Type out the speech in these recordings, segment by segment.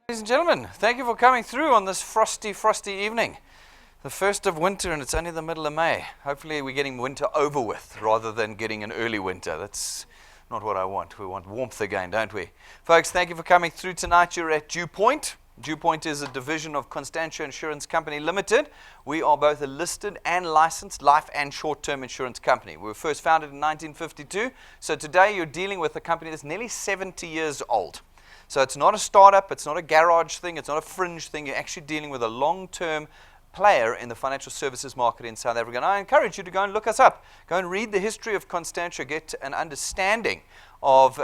Ladies and gentlemen, thank you for coming through on this frosty evening. The first of winter, and it's only the middle of May. Hopefully we're getting winter over with rather than getting an early winter. That's not what I want. We want warmth again, don't we? Folks, thank you for coming through tonight. You're at DuePoint. DuePoint is a division of Constantia Insurance Company Limited. We are both a listed and licensed life and short-term insurance company. We were first founded in 1952. So today you're dealing with a company that's nearly 70 years old. So it's not a startup, it's not a garage thing, it's not a fringe thing. You're actually dealing with a long-term player in the financial services market in South Africa. And I encourage you to go and look us up. Go and read the history of Constantia, get an understanding of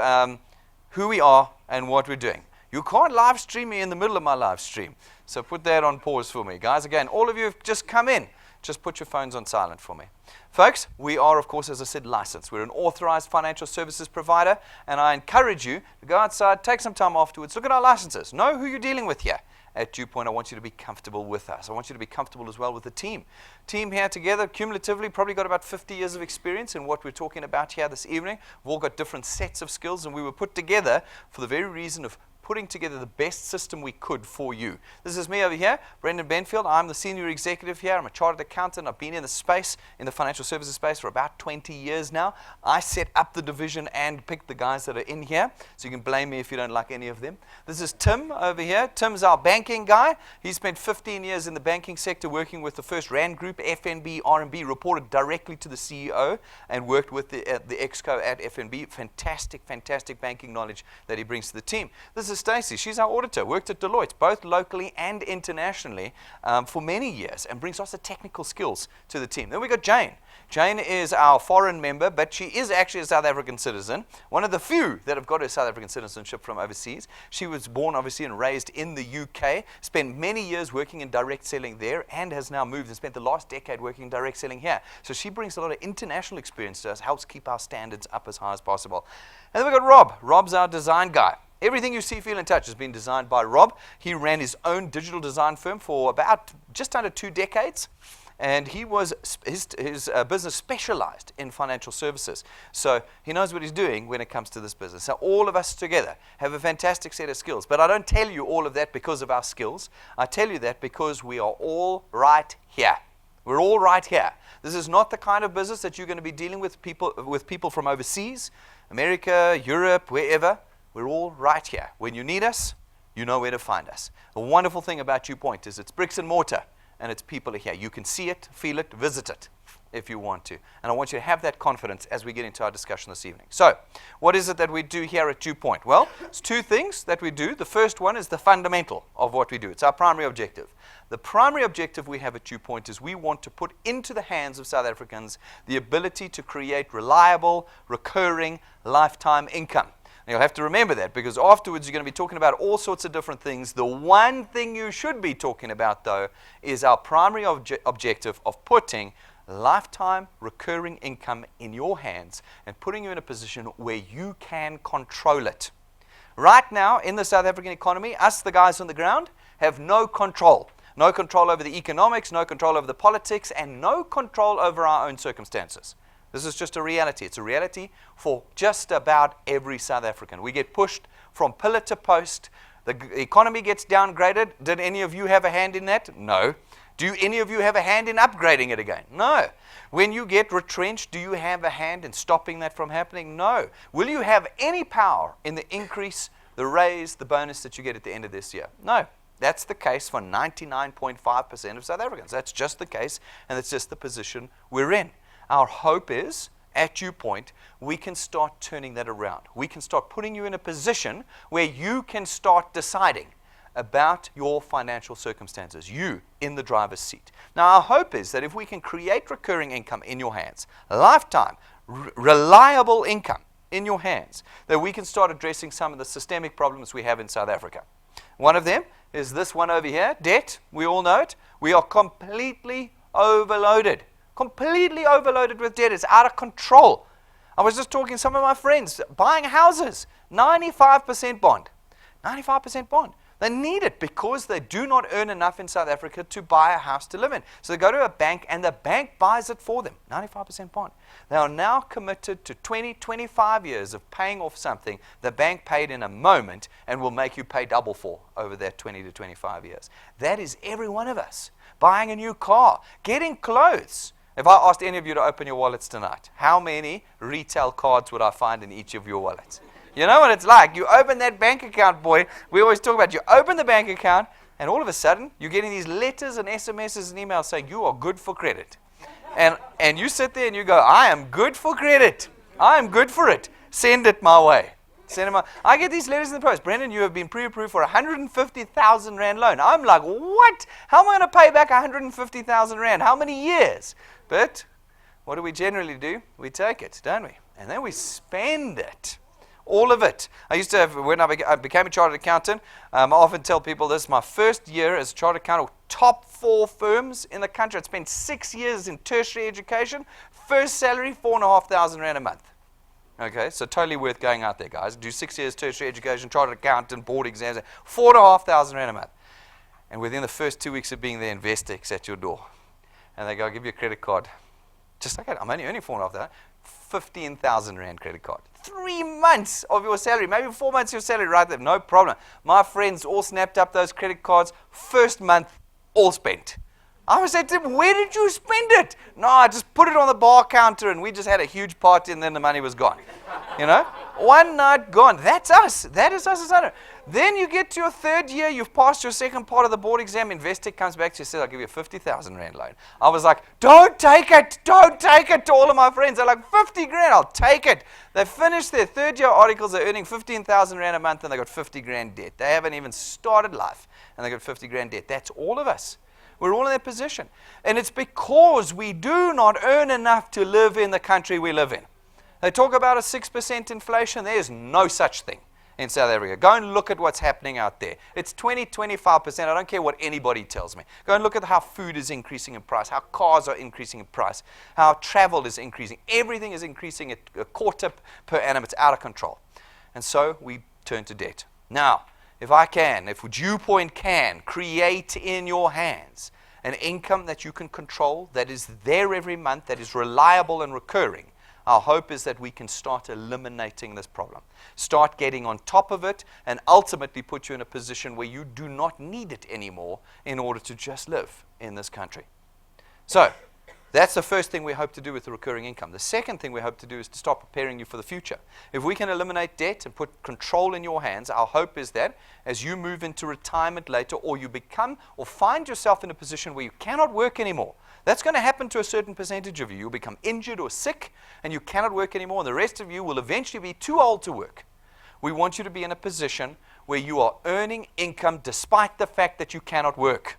who we are and what we're doing. You can't live stream me in the middle of my live stream. So put that on pause for me. Guys, again, all of you have just come in. Just put your phones on silent for me. Folks, we are, of course, as I said, licensed. We're an authorized financial services provider, and I encourage you to go outside, take some time afterwards, look at our licenses, know who you're dealing with here. At DuePoint, I want you to be comfortable with us. I want you to be comfortable as well with the team. Team here together, cumulatively, probably got about 50 years of experience in what we're talking about here this evening. We've all got different sets of skills, and we were put together for the very reason of putting together the best system we could for you. This is me over here, Brendan Benfield. I'm the senior executive here. I'm a chartered accountant. I've been in the space, in the financial services space for about 20 years now. I set up the division and picked the guys that are in here, so you can blame me if you don't like any of them. This is Tim over here. Tim's our banking guy. He spent 15 years in the banking sector working with the first RAND group, FNB, RMB, reported directly to the CEO and worked with the exco at FNB. Fantastic banking knowledge that he brings to the team. This is Stacey. She's our auditor, worked at Deloitte, both locally and internationally for many years, and brings lots of technical skills to the team. Then we got Jane. Jane is our foreign member, but she is actually a South African citizen, one of the few that have got her South African citizenship from overseas. She was born, obviously, and raised in the UK, spent many years working in direct selling there, and has now moved and spent the last decade working in direct selling here. So she brings a lot of international experience to us, helps keep our standards up as high as possible. And then we've got Rob. Rob's our design guy. Everything you see, feel, and touch has been designed by Rob. He ran his own digital design firm for about just under 2 decades. And he was his business specialized in financial services. So he knows what he's doing when it comes to this business. So all of us together have a fantastic set of skills. But I don't tell you all of that because of our skills. I tell you that because we are all right here. We're all right here. This is not the kind of business that you're going to be dealing with people from overseas, America, Europe, wherever. We're all right here. When you need us, you know where to find us. The wonderful thing about DuePoint is it's bricks and mortar, and it's people are here. You can see it, feel it, visit it if you want to. And I want you to have that confidence as we get into our discussion this evening. So, what is it that we do here at DuePoint? Well, it's 2 things that we do. The first one is the fundamental of what we do. It's our primary objective. The primary objective we have at DuePoint is we want to put into the hands of South Africans the ability to create reliable, recurring, lifetime income. You'll have to remember that, because afterwards you're going to be talking about all sorts of different things. The one thing you should be talking about, though, is our primary objective of putting lifetime recurring income in your hands and putting you in a position where you can control it. Right now, in the South African economy, us, the guys on the ground, have no control. No control over the economics, no control over the politics, and no control over our own circumstances. This is just a reality. It's a reality for just about every South African. We get pushed from pillar to post. The economy gets downgraded. Did any of you have a hand in that? No. Do any of you have a hand in upgrading it again? No. When you get retrenched, do you have a hand in stopping that from happening? No. Will you have any power in the increase, the raise, the bonus that you get at the end of this year? No. That's the case for 99.5% of South Africans. That's just the case, and that's just the position we're in. Our hope is, at DuePoint, we can start turning that around. We can start putting you in a position where you can start deciding about your financial circumstances, you in the driver's seat. Now, our hope is that if we can create recurring income in your hands, lifetime, reliable income in your hands, that we can start addressing some of the systemic problems we have in South Africa. One of them is this one over here, debt. We all know it. We are completely overloaded. Completely overloaded with debt. It's out of control. I was just talking to some of my friends buying houses, 95% bond. 95% bond. They need it because they do not earn enough in South Africa to buy a house to live in. So they go to a bank and the bank buys it for them, 95% bond. They are now committed to 20, 25 years of paying off something the bank paid in a moment and will make you pay double for over that 20 to 25 years. That is every one of us. Buying a new car, getting clothes. If I asked any of you to open your wallets tonight, how many retail cards would I find in each of your wallets? You know what it's like. You open that bank account, boy. We always talk about you open the bank account, and all of a sudden, you're getting these letters and SMSs and emails saying you are good for credit. And you sit there and you go, I am good for credit. I am good for it. Send it my way. Send it my. I get these letters in the post. Brendan, you have been pre-approved for a 150,000 rand loan. I'm like, what? How am I going to pay back 150,000 rand? How many years? But what do we generally do? We take it, don't we? And then we spend it. All of it. I used to have, when I became a chartered accountant, I often tell people this, my first year as a chartered accountant, top 4 firms in the country. I'd spent 6 years in tertiary education. First salary, 4,500 rand a month. Okay, so totally worth going out there, guys. Do 6 years tertiary education, chartered accountant, board exams, 4,500 rand a month. And within the first 2 weeks of being there, Investex at your door. And they go, I'll give you a credit card. Just like that, I'm only earning 4,500. 15,000 rand credit card. 3 months of your salary, maybe 4 months of your salary right there, no problem. My friends all snapped up those credit cards. First month, all spent. I was saying to them, where did you spend it? No, I just put it on the bar counter and we just had a huge party and then the money was gone. You know? One night gone. That's us. That is us as I know. Then you get to your third year, you've passed your second part of the board exam, Investec comes back to you and says, I'll give you a 50,000 rand loan. I was like, don't take it to all of my friends. They're like, 50 grand, I'll take it. They finished their third year articles, they're earning 15,000 rand a month and they got 50 grand debt. They haven't even started life and they got 50 grand debt. That's all of us. We're all in that position. And it's because we do not earn enough to live in the country we live in. They talk about a 6% inflation. There is no such thing in South Africa. Go and look at what's happening out there. It's 20, 25%. I don't care what anybody tells me. Go and look at how food is increasing in price, how cars are increasing in price, how travel is increasing. Everything is increasing at a quarter per annum. It's out of control. And so we turn to debt. Now, if DuePoint can create in your hands an income that you can control, that is there every month, that is reliable and recurring, our hope is that we can start eliminating this problem. Start getting on top of it and ultimately put you in a position where you do not need it anymore in order to just live in this country. So, that's the first thing we hope to do with the recurring income. The second thing we hope to do is to start preparing you for the future. If we can eliminate debt and put control in your hands, our hope is that as you move into retirement later or you become or find yourself in a position where you cannot work anymore, that's going to happen to a certain percentage of you. You'll become injured or sick and you cannot work anymore, and the rest of you will eventually be too old to work. We want you to be in a position where you are earning income despite the fact that you cannot work.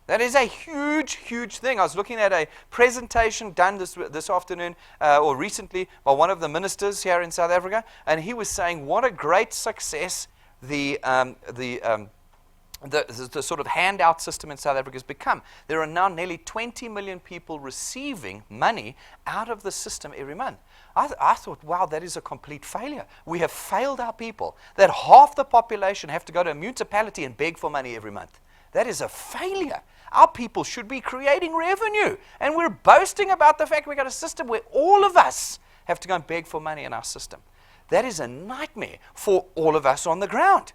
That is a huge, huge thing. I was looking at a presentation done this afternoon or recently by one of the ministers here in South Africa, and he was saying what a great success the sort of handout system in South Africa has become. There are now nearly 20 million people receiving money out of the system every month. I thought, wow, that is a complete failure. We have failed our people. That half the population have to go to a municipality and beg for money every month. That is a failure. Our people should be creating revenue. And we're boasting about the fact we've got a system where all of us have to go and beg for money in our system. That is a nightmare for all of us on the ground.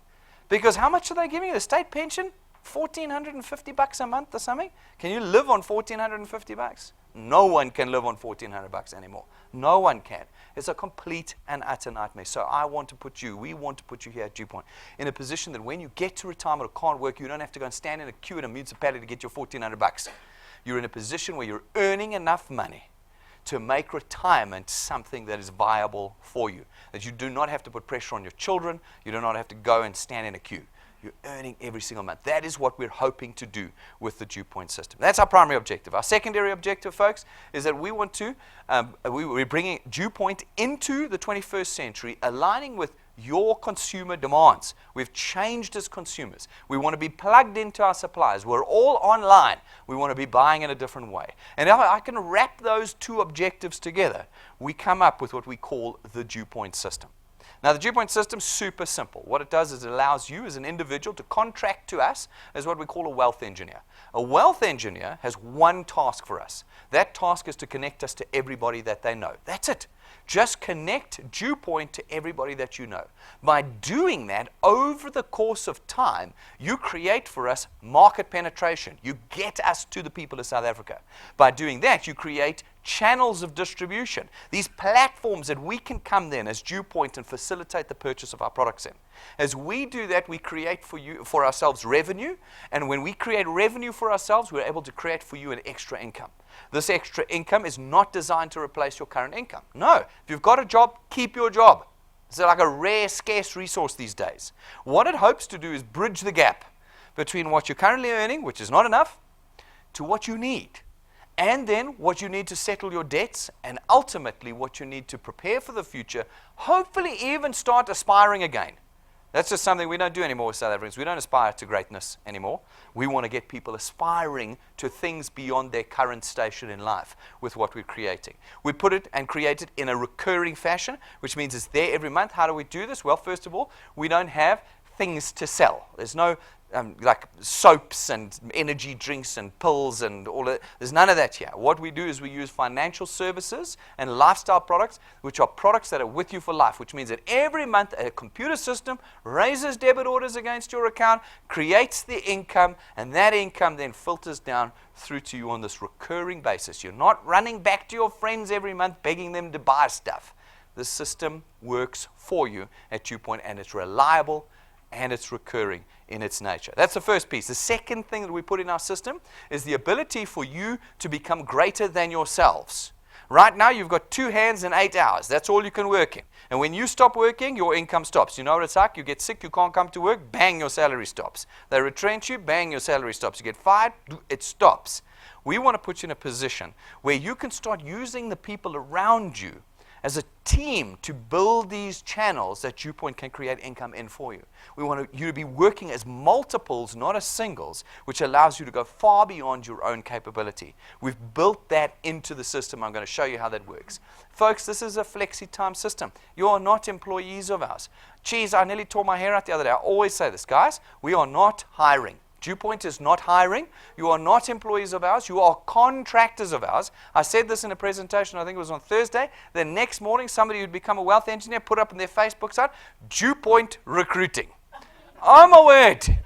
Because how much are they giving you? The state pension? $1,450 a month or something? Can you live on $1,450? No one can live on $1,400 anymore. No one can. It's a complete and utter nightmare. So we want to put you here at DuePoint in a position that when you get to retirement or can't work, you don't have to go and stand in a queue in a municipality to get your $1,400. You're in a position where you're earning enough money to make retirement something that is viable for you. That you do not have to put pressure on your children. You do not have to go and stand in a queue. You're earning every single month. That is what we're hoping to do with the DuePoint system. That's our primary objective. Our secondary objective, folks, is that we want to, we're bringing DuePoint into the 21st century, aligning with your consumer demands. We've changed as consumers. We want to be plugged into our suppliers. We're all online. We want to be buying in a different way. And if I can wrap those two objectives together, we come up with what we call the DuePoint system. Now, the DuePoint system is super simple. What it does is it allows you as an individual to contract to us as what we call a wealth engineer. A wealth engineer has one task for us. That task is to connect us to everybody that they know. That's it. Just connect DuePoint to everybody that you know. By doing that, over the course of time, you create for us market penetration. You get us to the people of South Africa. By doing that, you create channels of distribution. These platforms that we can come then as DuePoint and facilitate the purchase of our products in. As we do that, we create for ourselves revenue. And when we create revenue for ourselves, we're able to create for you an extra income. This extra income is not designed to replace your current income. No. If you've got a job, keep your job. It's like a rare, scarce resource these days. What it hopes to do is bridge the gap between what you're currently earning, which is not enough, to what you need. And then what you need to settle your debts, and ultimately what you need to prepare for the future, hopefully even start aspiring again. That's just something we don't do anymore with South Africans. We don't aspire to greatness anymore. We want to get people aspiring to things beyond their current station in life with what we're creating. We put it and create it in a recurring fashion, which means it's there every month. How do we do this? Well, first of all, we don't have things to sell. There's no like soaps and energy drinks and pills and all that. There's none of that here. What we do is we use financial services and lifestyle products, which are products that are with you for life, which means that every month a computer system raises debit orders against your account, creates the income, and that income then filters down through to you on this recurring basis. You're not running back to your friends every month begging them to buy stuff. The system works for you at DuePoint, and it's reliable and it's recurring in its nature. That's the first piece. The second thing that we put in our system is the ability for you to become greater than yourselves. Right now, you've got 2 hands and 8 hours. That's all you can work in. And when you stop working, your income stops. You know what it's like? You get sick, you can't come to work, bang, your salary stops. They retrench you, bang, your salary stops. You get fired, it stops. We want to put you in a position where you can start using the people around you as a team to build these channels that DuePoint can create income in for you. We want you to be working as multiples, not as singles, which allows you to go far beyond your own capability. We've built that into the system. I'm going to show you how that works. Folks, this is a flexi-time system. You are not employees of ours. Geez, I nearly tore my hair out the other day. I always say this, guys. We are not hiring. DuePoint is not hiring. You are not employees of ours. You are contractors of ours. I said this in a presentation, I think it was on Thursday. The next morning, somebody who'd become a wealth engineer put up on their Facebook site, DuePoint recruiting. Oh my word.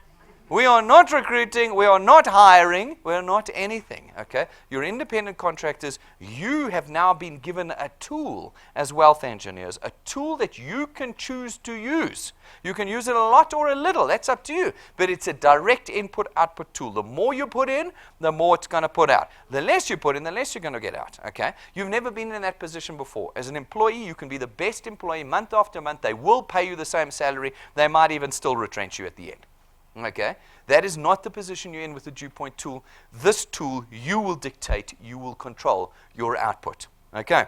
We are not recruiting. We are not hiring. We are not anything. Okay? You're independent contractors. You have now been given a tool as wealth engineers, a tool that you can choose to use. You can use it a lot or a little. That's up to you. But it's a direct input-output tool. The more you put in, the more it's going to put out. The less you put in, the less you're going to get out. Okay? You've never been in that position before. As an employee, you can be the best employee month after month. They will pay you the same salary. They might even still retrench you at the end. Okay? That is not the position you're in with the DuePoint tool. This tool, you will dictate, you will control your output. Okay?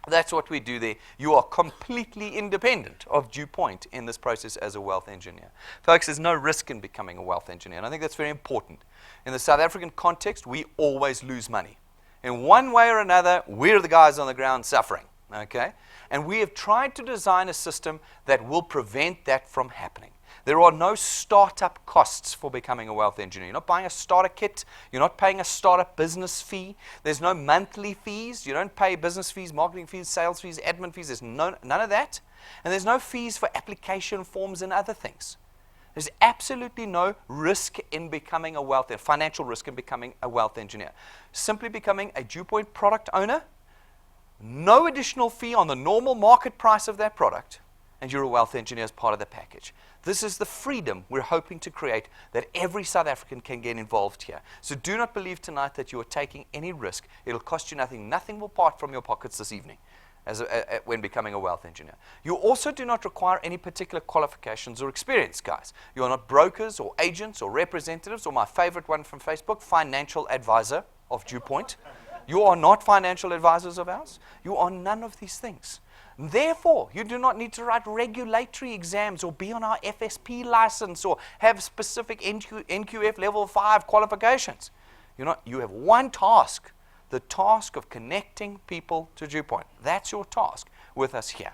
That's what we do there. You are completely independent of DuePoint in this process as a wealth engineer. Folks, there's no risk in becoming a wealth engineer, and I think that's very important. In the South African context, we always lose money. In one way or another, we're the guys on the ground suffering. Okay? And we have tried to design a system that will prevent that from happening. There are no startup costs for becoming a wealth engineer. You're not buying a starter kit. You're not paying a startup business fee. There's no monthly fees. You don't pay business fees, marketing fees, sales fees, admin fees. There's none of that. And there's no fees for application forms and other things. There's absolutely no risk in becoming a financial risk in becoming a wealth engineer. Simply becoming a DuePoint product owner, no additional fee on the normal market price of that product, and you're a wealth engineer as part of the package. This is the freedom we're hoping to create that every South African can get involved here. So do not believe tonight that you are taking any risk. It'll cost you nothing. Nothing will part from your pockets this evening when becoming a wealth engineer. You also do not require any particular qualifications or experience, guys. You are not brokers or agents or representatives, or my favorite one from Facebook, financial advisor of DuePoint. You are not financial advisors of ours. You are none of these things. Therefore, you do not need to write regulatory exams or be on our FSP license or have specific NQF level 5 qualifications. You have one task, the task of connecting people to DuePoint. That's your task with us here.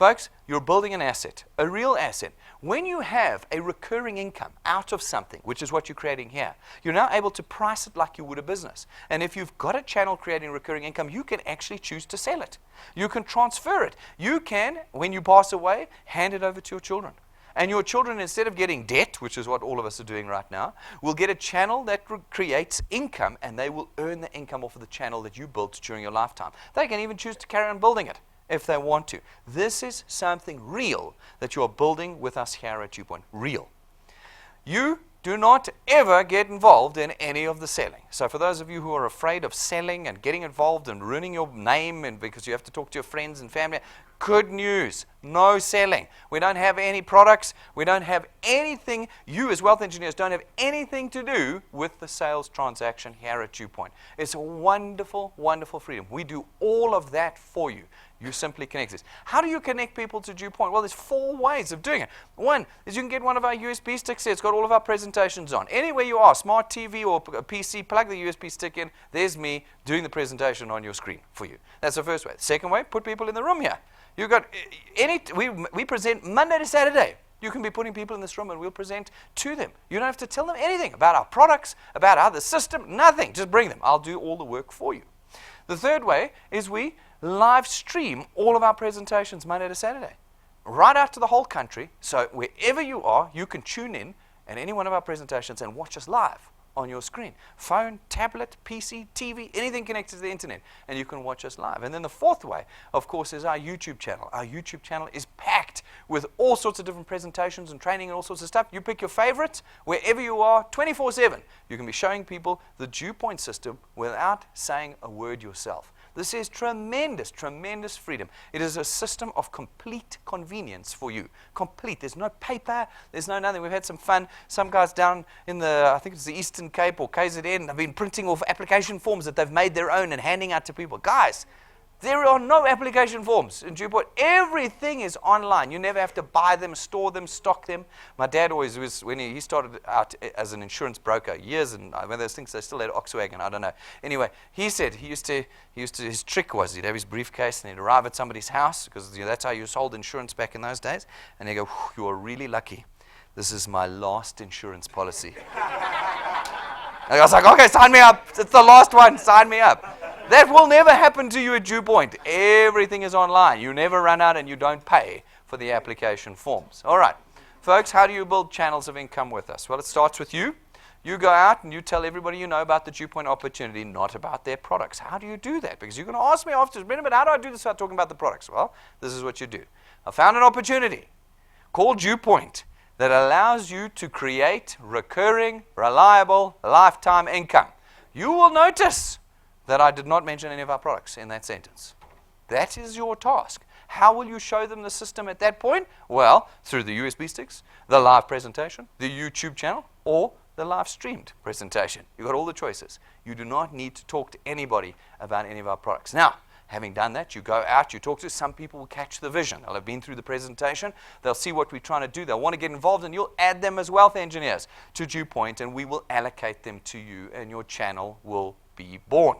Folks, you're building an asset, a real asset. When you have a recurring income out of something, which is what you're creating here, you're now able to price it like you would a business. And if you've got a channel creating recurring income, you can actually choose to sell it. You can transfer it. You can, when you pass away, hand it over to your children. And your children, instead of getting debt, which is what all of us are doing right now, will get a channel that creates income, and they will earn the income off of the channel that you built during your lifetime. They can even choose to carry on building it if they want to. This is something real that you are building with us here at DuePoint. Real. You do not ever get involved in any of the selling. So for those of you who are afraid of selling and getting involved and ruining your name and because you have to talk to your friends and family, good news, no selling. We don't have any products. We don't have anything. You as wealth engineers don't have anything to do with the sales transaction here at DuePoint. It's a wonderful, wonderful freedom. We do all of that for you. You simply connect this. How do you connect people to DuePoint? Well, there's 4 ways of doing it. One is you can get one of our USB sticks here. It's got all of our presentations on. Anywhere you are, smart TV or a PC, plug the USB stick in. There's me doing the presentation on your screen for you. That's the first way. The second way, put people in the room here. You've got we present Monday to Saturday. You can be putting people in this room and we'll present to them. You don't have to tell them anything about our products, about how the system, nothing. Just bring them. I'll do all the work for you. The third way is we live stream all of our presentations Monday to Saturday, right out to the whole country. So wherever you are, you can tune in at any one of our presentations and watch us live on your screen. Phone, tablet, PC, TV, anything connected to the internet, and you can watch us live. And then the fourth way, of course, is our YouTube channel. Our YouTube channel is packed with all sorts of different presentations and training and all sorts of stuff. You pick your favorites wherever you are, 24/7. You can be showing people the DuePoint system without saying a word yourself. This is tremendous, tremendous freedom. It is a system of complete convenience for you. Complete. There's no paper. There's no nothing. We've had some fun. Some guys down in the, I think it's the Eastern Cape or KZN, have been printing off application forms that they've made their own and handing out to people. Guys, there are no application forms in DuePoint. Everything is online. You never have to buy them, store them, stock them. My dad always was, when he started out as an insurance broker years, and when those things, they still had Oxwagon, I don't know. Anyway, he said he used to, his trick was he'd have his briefcase and he'd arrive at somebody's house, because that's how you sold insurance back in those days, and he'd go, "You are really lucky. This is my last insurance policy." And I was like, "Okay, sign me up. It's the last one. Sign me up." That will never happen to you at DuePoint. Everything is online. You never run out and you don't pay for the application forms. All right, folks, how do you build channels of income with us? Well, it starts with you. You go out and you tell everybody you know about the DuePoint opportunity, not about their products. How do you do that? Because you're going to ask me after, but how do I do this without talking about the products? Well, this is what you do. I found an opportunity called DuePoint that allows you to create recurring, reliable, lifetime income. You will notice that I did not mention any of our products in that sentence. That is your task. How will you show them the system at that point? Well, through the USB sticks, the live presentation, the YouTube channel, or the live streamed presentation. You've got all the choices. You do not need to talk to anybody about any of our products. Now, having done that, you go out, you talk to some people will catch the vision. They'll have been through the presentation. They'll see what we're trying to do. They'll want to get involved, and you'll add them as wealth engineers to DuePoint, and we will allocate them to you, and your channel will be born.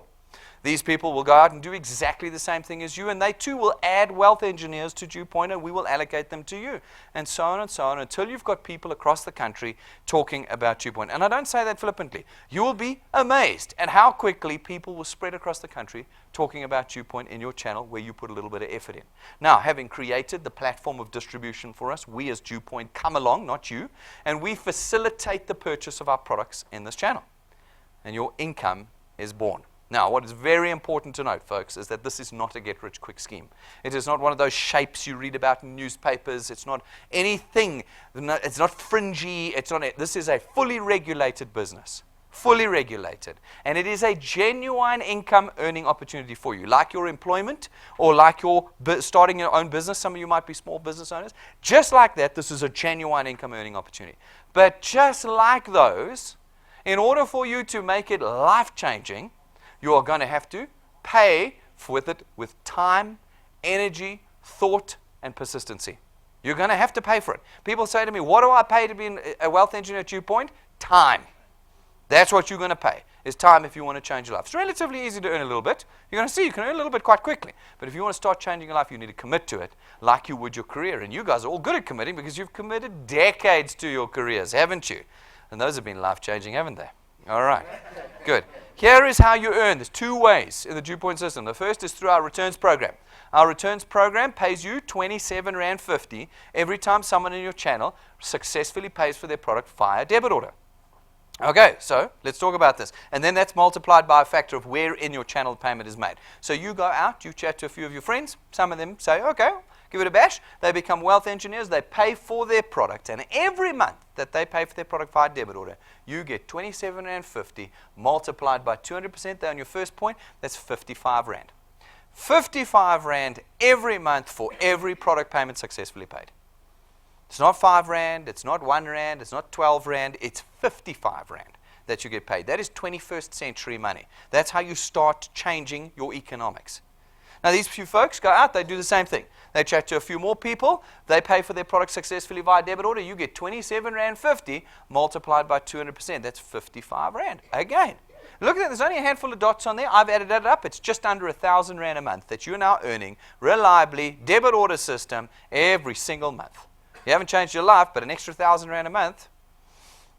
These people will go out and do exactly the same thing as you, and they too will add wealth engineers to DuePoint, and we will allocate them to you, and so on, until you've got people across the country talking about DuePoint. And I don't say that flippantly. You will be amazed at how quickly people will spread across the country talking about DuePoint in your channel where you put a little bit of effort in. Now, having created the platform of distribution for us, we as DuePoint come along, not you, and we facilitate the purchase of our products in this channel, and your income is born. Now, what is very important to note, folks, is that this is not a get-rich-quick scheme. It is not one of those shapes you read about in newspapers. It's not anything. It's not fringy. It's not. This is a fully regulated business, fully regulated. And it is a genuine income-earning opportunity for you, like your employment or like your starting your own business. Some of you might be small business owners. Just like that, this is a genuine income-earning opportunity. But just like those, in order for you to make it life-changing, you are going to have to pay with it with time, energy, thought, and persistency. You're going to have to pay for it. People say to me, "What do I pay to be a wealth engineer at DuePoint?" Time. That's what you're going to pay. is time if you want to change your life. It's relatively easy to earn a little bit. You're going to see you can earn a little bit quite quickly. But if you want to start changing your life, you need to commit to it like you would your career. And you guys are all good at committing because you've committed decades to your careers, haven't you? And those have been life-changing, haven't they? All right, good. Here is how you earn. There's two ways in the DuePoint system. The first is through our returns program. Our returns program pays you R27.50 every time someone in your channel successfully pays for their product via debit order. Okay, so let's talk about this. And then that's multiplied by a factor of where in your channel payment is made. So you go out, you chat to a few of your friends. Some of them say, okay, give it a bash. They become wealth engineers. They pay for their product. And every month that they pay for their product via debit order, you get R27.50 multiplied by 200%. There on your first point, that's R55. R55 every month for every product payment successfully paid. It's not R5, it's not R1, it's not R12, it's R55 that you get paid. That is 21st century money. That's how you start changing your economics. Now these few folks go out, they do the same thing. They chat to a few more people, they pay for their product successfully via debit order, you get R27.50 multiplied by 200%. That's R55. Again, look at that, there's only a handful of dots on there. I've added that up. It's just under R1,000 a month that you're now earning reliably, debit order system, every single month. You haven't changed your life, but an extra R1,000 a month,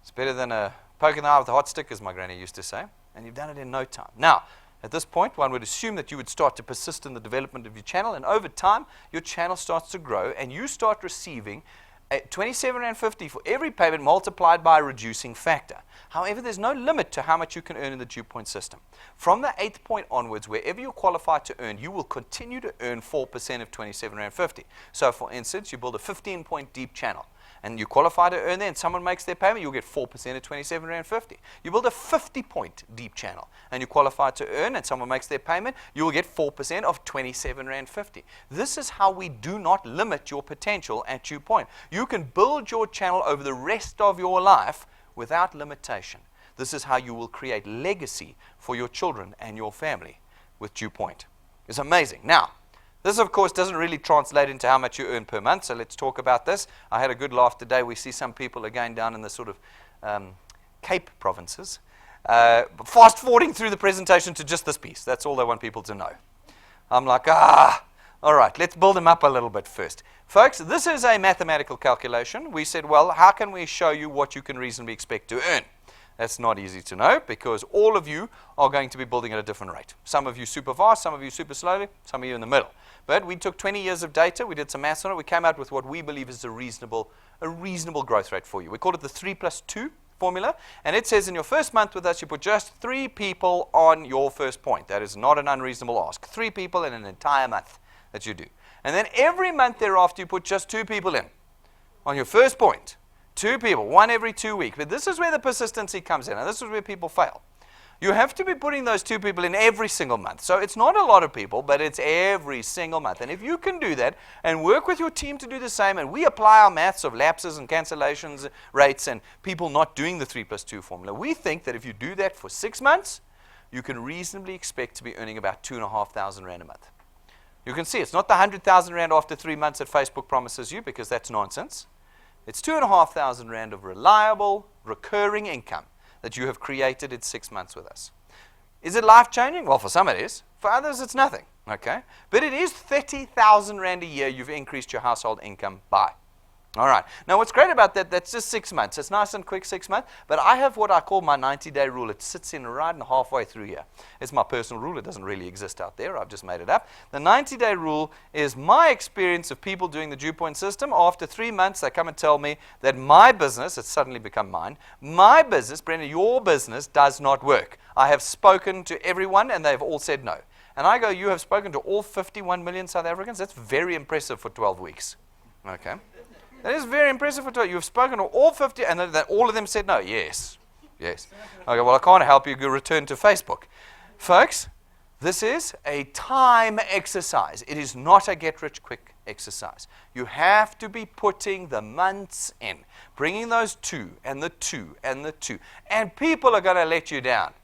it's better than a poke in the eye with a hot stick, as my granny used to say, and you've done it in no time. Now, at this point, one would assume that you would start to persist in the development of your channel, and over time, your channel starts to grow, and you start receiving R27.50 for every payment multiplied by a reducing factor. However, there's no limit to how much you can earn in the DuePoint system. From the 8th point onwards, wherever you're qualified to earn, you will continue to earn 4% of R27.50. So, for instance, you build a 15-point deep channel, and you qualify to earn there, and someone makes their payment, you'll get 4% of R27.50. You build a 50-point deep channel, and you qualify to earn, and someone makes their payment, you will get 4% of R27.50. This is how we do not limit your potential at DuePoint. You can build your channel over the rest of your life without limitation. This is how you will create legacy for your children and your family with DuePoint. It's amazing. Now, this, of course, doesn't really translate into how much you earn per month, so let's talk about this. I had a good laugh today. We see some people again down in the sort of Cape provinces, fast-forwarding through the presentation to just this piece. That's all they want people to know. I'm like, all right, let's build them up a little bit first. Folks, this is a mathematical calculation. We said, well, how can we show you what you can reasonably expect to earn? That's not easy to know because all of you are going to be building at a different rate. Some of you super fast, some of you super slowly, some of you in the middle. But we took 20 years of data, we did some maths on it, we came out with what we believe is a reasonable growth rate for you. We call it the 3+2 formula, and it says in your first month with us, you put just 3 people on your first point. That is not an unreasonable ask. 3 people in an entire month that you do. And then every month thereafter, you put just 2 people in on your first point. 2 people, 1 every 2 weeks. But this is where the persistency comes in, and this is where people fail. You have to be putting those 2 people in every single month. So it's not a lot of people, but it's every single month. And if you can do that and work with your team to do the same, and we apply our maths of lapses and cancellations rates and people not doing the 3+2 formula, we think that if you do that for 6 months, you can reasonably expect to be earning about R2,500 a month. You can see it's not the R100,000 after 3 months that Facebook promises you, because that's nonsense. It's R2,500 of reliable, recurring income that you have created in 6 months with us. Is it life-changing? Well, for some it is. For others, it's nothing. Okay? But it is R30,000 a year you've increased your household income by. All right. Now, what's great about that, that's just 6 months. It's nice and quick 6 months. But I have what I call my 90-day rule. It sits in right and halfway through here. It's my personal rule. It doesn't really exist out there. I've just made it up. The 90-day rule is my experience of people doing the DuePoint system. After 3 months, they come and tell me that my business, it's suddenly become mine, my business, Brenda, your business does not work. I have spoken to everyone, and they've all said no. And I go, you have spoken to all 51 million South Africans? That's very impressive for 12 weeks. Okay. That is very impressive. You've spoken to all 50, and then all of them said no. Yes. Yes. Okay, well, I can't help you. Return to Facebook. Folks, this is a time exercise. It is not a get-rich-quick exercise. You have to be putting the months in, bringing those 2 and the 2 and the 2. And people are going to let you down.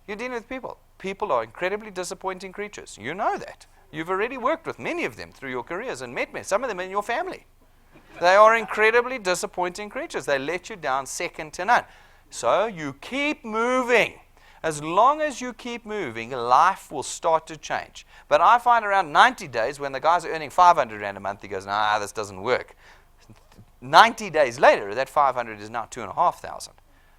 You're dealing with people. People are incredibly disappointing creatures. You know that. You've already worked with many of them through your careers and met some of them in your family. They are incredibly disappointing creatures. They let you down second to none. So you keep moving. As long as you keep moving, life will start to change. But I find around 90 days, when the guys are earning 500 Rand a month, he goes, nah, this doesn't work. 90 days later, that 500 is now 2,500.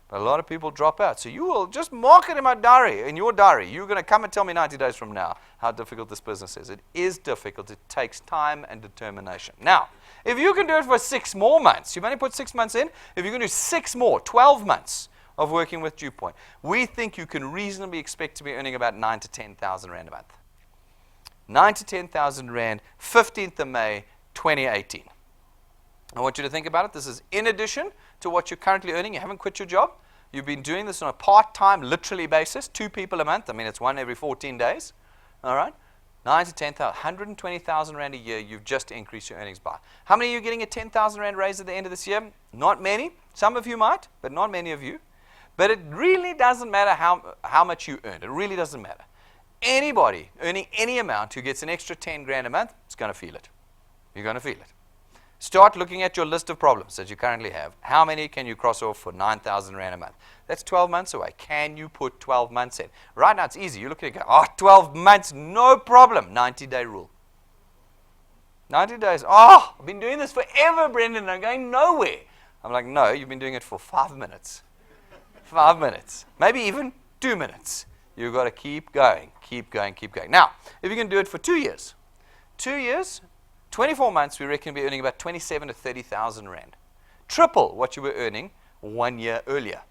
But a lot of people drop out. So you will just mark it in my diary, in your diary. You're going to come and tell me 90 days from now how difficult this business is. It is difficult. It takes time and determination. Now, if you can do it for 6 more months, you've only put 6 months in. If you can do 6 more, 12 months of working with DuePoint, we think you can reasonably expect to be earning about 9,000 to 10,000 Rand a month. 9,000 to 10,000 Rand, 15th of May, 2018. I want you to think about it. This is in addition to what you're currently earning. You haven't quit your job. You've been doing this on a part-time, literally basis, 2 people a month. I mean, it's 1 every 14 days. All right? 9,000 to 10,000, 120,000 Rand a year you've just increased your earnings by. How many of you are getting a 10,000 Rand raise at the end of this year? Not many. Some of you might, but not many of you. But it really doesn't matter how much you earn. It really doesn't matter. Anybody earning any amount who gets an extra 10 grand a month is going to feel it. You're going to feel it. Start looking at your list of problems that you currently have. How many can you cross off for 9,000 Rand a month? That's 12 months away. Can you put 12 months in? Right now it's easy. You're looking at 12 months, no problem. 90-day rule. 90 days. Oh, I've been doing this forever, Brendan, and I'm going nowhere. I'm like, no, you've been doing it for 5 minutes. 5 minutes. Maybe even 2 minutes. You've got to keep going, keep going, keep going. Now, if you can do it for 2 years, 2 years, 24 months, we reckon we'll be earning about 27,000 to 30,000 Rand. Triple what you were earning 1 year earlier.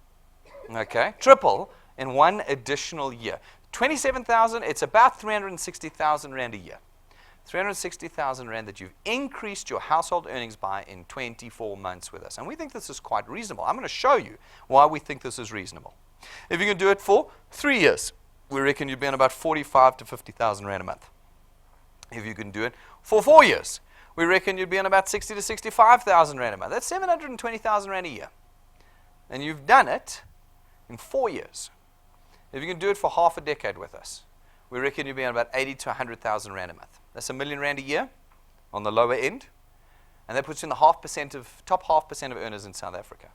Okay? Triple in 1 additional year. 27,000, it's about 360,000 Rand a year. 360,000 Rand that you've increased your household earnings by in 24 months with us. And we think this is quite reasonable. I'm going to show you why we think this is reasonable. If you can do it for 3 years, we reckon you'd be on about 45,000 to 50,000 Rand a month. If you can do it for 4 years, we reckon you'd be on about 60,000 to 65,000 Rand a month. That's 720,000 Rand a year. And you've done it in 4 years. If you can do it for half a decade with us, we reckon you'd be on about 80,000 to 100,000 Rand a month. That's R1 million a year on the lower end. And that puts you in the top 0.5% of earners in South Africa.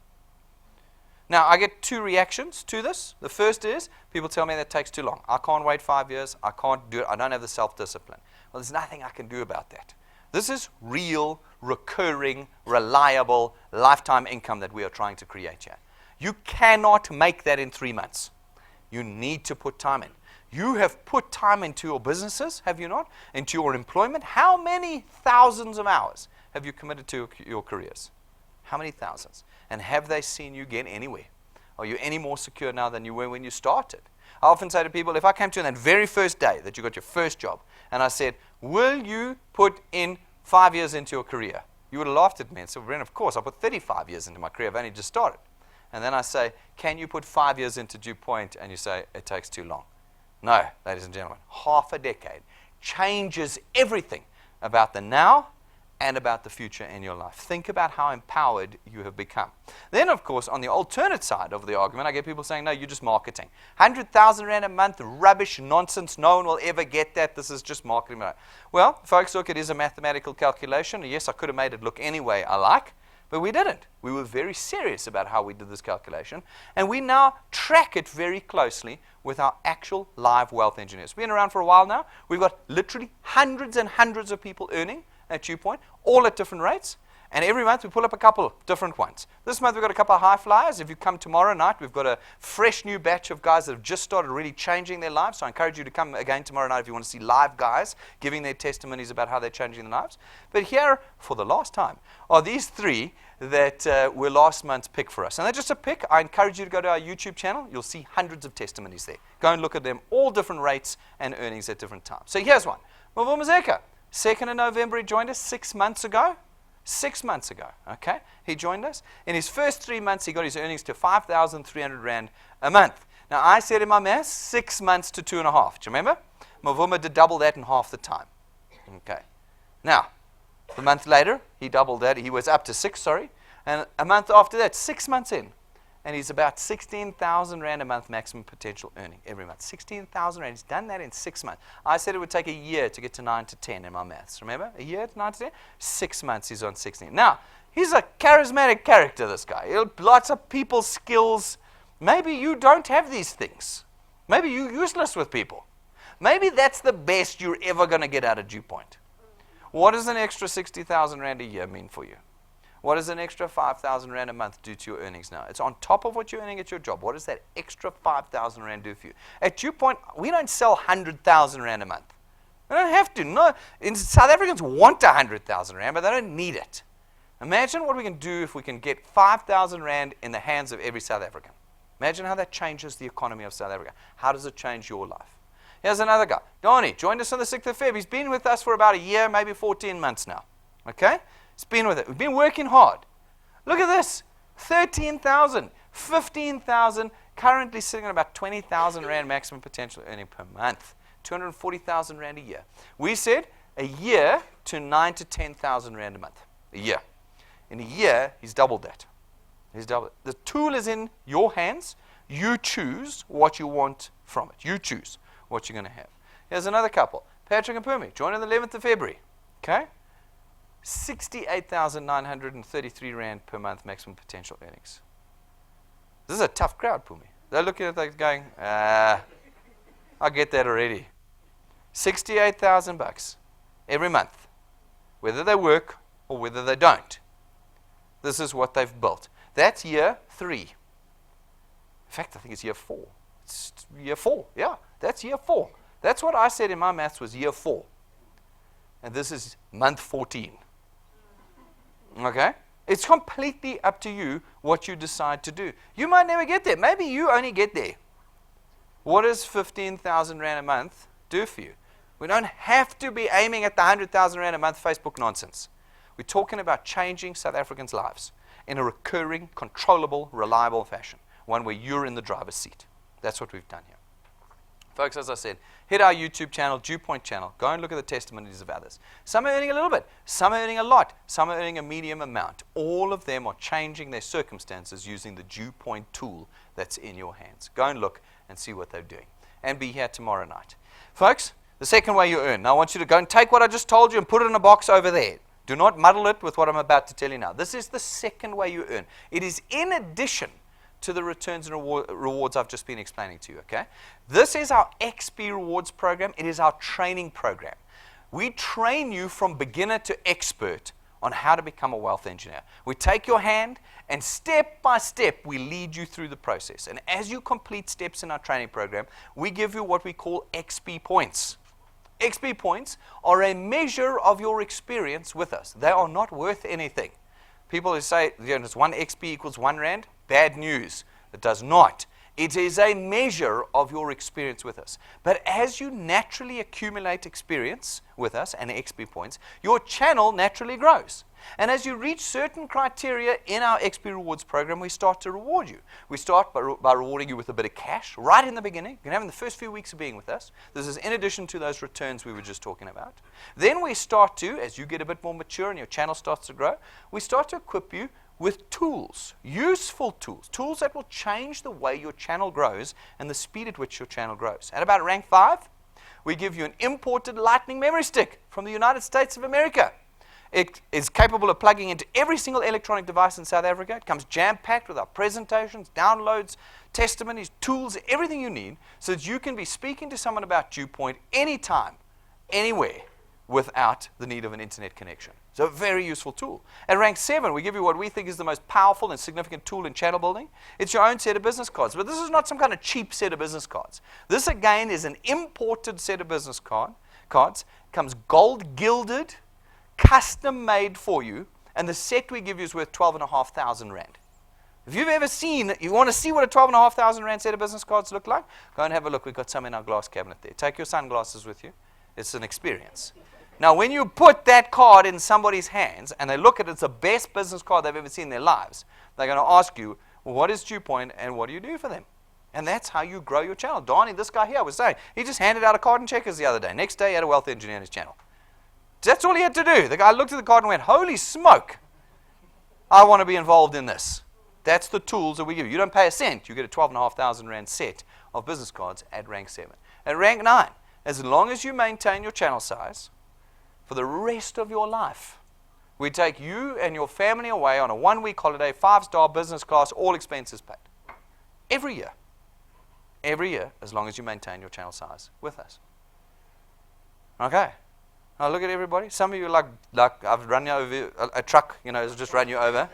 Now, I get 2 reactions to this. The first is, people tell me that takes too long. I can't wait 5 years. I can't do it. I don't have the self-discipline. Well, there's nothing I can do about that. This is real, recurring, reliable, lifetime income that we are trying to create here. You cannot make that in 3 months. You need to put time in. You have put time into your businesses, have you not? Into your employment. How many thousands of hours have you committed to your careers? How many thousands? And have they seen you get anywhere? Are you any more secure now than you were when you started? I often say to people, if I came to you on that very first day that you got your first job, and I said, will you put in 5 years into your career? You would have laughed at me and said, Bren, of course, I put 35 years into my career. I've only just started. And then I say, can you put 5 years into DuePoint? And you say, it takes too long. No, ladies and gentlemen, half a decade changes everything about the now and about the future in your life. Think about how empowered you have become. Then, of course, on the alternate side of the argument, I get people saying, no, you're just marketing. 100,000 Rand a month, rubbish, nonsense, no one will ever get that. This is just marketing. Well, folks, look, it is a mathematical calculation. Yes, I could have made it look any way I like, but we didn't. We were very serious about how we did this calculation, and we now track it very closely with our actual live wealth engineers. We've been around for a while now. We've got literally hundreds and hundreds of people earning at DuePoint, all at different rates. And every month we pull up a couple different ones. This month we've got a couple of high flyers. If you come tomorrow night, we've got a fresh new batch of guys that have just started really changing their lives. So I encourage you to come again tomorrow night if you want to see live guys giving their testimonies about how they're changing their lives. But here, for the last time, are these 3 that were last month's pick for us. And they're just a pick. I encourage you to go to our YouTube channel. You'll see hundreds of testimonies there. Go and look at them, all different rates and earnings at different times. So here's one. Mavuma Zeka, 2nd of November, he joined us 6 months ago. 6 months ago, okay? He joined us. In his first 3 months, he got his earnings to 5,300 Rand a month. Now, I said in my maths, 6 months to 2.5. Do you remember? Mavuma did double that in half the time. Okay. Now, a month later, he doubled that. He was up to 6, sorry. And a month after that, 6 months in, and he's about 16,000 Rand a month maximum potential earning every month. 16,000 Rand. He's done that in 6 months. I said it would take a year to get to 9 to 10 in my maths. Remember? A year to 9 to 10? 6 months he's on 16. Now, he's a charismatic character, this guy. Lots of people skills. Maybe you don't have these things. Maybe you're useless with people. Maybe that's the best you're ever going to get out of DuePoint. What does an extra 60,000 Rand a year mean for you? What does an extra 5,000 Rand a month do to your earnings now? It's on top of what you're earning at your job. What does that extra 5,000 Rand do for you? At DuePoint, we don't sell 100,000 Rand a month. We don't have to. No, South Africans want 100,000 Rand, but they don't need it. Imagine what we can do if we can get 5,000 Rand in the hands of every South African. Imagine how that changes the economy of South Africa. How does it change your life? Here's another guy. Donnie joined us on the 6th of February. He's been with us for about a year, maybe 14 months now. Okay? He's been with it. We've been working hard. Look at this. 13,000, 15,000, currently sitting at about 20,000 Rand maximum potential earning per month. 240,000 Rand a year. We said a year to 9 to 10,000 Rand a month. A year. In a year, he's doubled that. He's doubled it. The tool is in your hands. You choose what you want from it. You choose what you're going to have. Here's another couple. Patrick and Pumi joined on the 11th of February. Okay? 68,933 Rand per month maximum potential earnings. This is a tough crowd, Pumi. They're looking at that going, I get that already. 68,000 bucks every month, whether they work or whether they don't. This is what they've built. That's year 3. In fact, I think it's year 4. It's year 4. Yeah, that's year 4. That's what I said in my maths was year 4. And this is month 14. Okay? It's completely up to you what you decide to do. You might never get there. Maybe you only get there. What does 15,000 Rand a month do for you? We don't have to be aiming at the 100,000 Rand a month Facebook nonsense. We're talking about changing South Africans' lives in a recurring, controllable, reliable fashion, one where you're in the driver's seat. That's what we've done here. Folks, as I said, hit our YouTube channel, DuePoint channel. Go and look at the testimonies of others. Some are earning a little bit. Some are earning a lot. Some are earning a medium amount. All of them are changing their circumstances using the DuePoint tool that's in your hands. Go and look and see what they're doing. And be here tomorrow night. Folks, the second way you earn. Now I want you to go and take what I just told you and put it in a box over there. Do not muddle it with what I'm about to tell you now. This is the second way you earn. It is in addition to the returns and rewards I've just been explaining to you, okay? This is our XP Rewards program. It is our training program. We train you from beginner to expert on how to become a wealth engineer. We take your hand and step by step, we lead you through the process. And as you complete steps in our training program, we give you what we call XP points. XP points are a measure of your experience with us. They are not worth anything. People who say, it's 1 XP equals 1 Rand, bad news. It does not. It is a measure of your experience with us. But as you naturally accumulate experience with us and XP points, your channel naturally grows. And as you reach certain criteria in our XP Rewards program, we start to reward you. We start by rewarding you with a bit of cash right in the beginning. You can have in the first few weeks of being with us. This is in addition to those returns we were just talking about. Then we start to, as you get a bit more mature and your channel starts to grow, we start to equip you with tools, useful tools, tools that will change the way your channel grows and the speed at which your channel grows. At about rank 5, we give you an imported lightning memory stick from the United States of America. It is capable of plugging into every single electronic device in South Africa. It comes jam-packed with our presentations, downloads, testimonies, tools, everything you need so that you can be speaking to someone about DuePoint anytime, anywhere, without the need of an internet connection. So a very useful tool. At rank 7, we give you what we think is the most powerful and significant tool in channel building. It's your own set of business cards. But this is not some kind of cheap set of business cards. This, again, is an imported set of business cards. It comes gold gilded, custom made for you, and the set we give you is worth 12,500 Rand. If you've ever seen, you want to see what a 12,500 Rand set of business cards look like, go and have a look. We've got some in our glass cabinet there. Take your sunglasses with you. It's an experience. Now, when you put that card in somebody's hands and they look at it, it's the best business card they've ever seen in their lives, they're going to ask you, well, what is DuePoint and what do you do for them? And that's how you grow your channel. Donnie, this guy here was saying, he just handed out a card and checkers the other day. Next day, he had a wealth engineer on his channel. That's all he had to do. The guy looked at the card and went, holy smoke, I want to be involved in this. That's the tools that we give you. You don't pay a cent. You get a 12,500 Rand set of business cards at rank 7. At rank 9, as long as you maintain your channel size, for the rest of your life, we take you and your family away on a 1-week holiday, 5-star business class, all expenses paid. Every year. every year as long as you maintain your channel size with us. Okay. Now look at everybody. Some of you like I've run you over, a truck, has just run you over,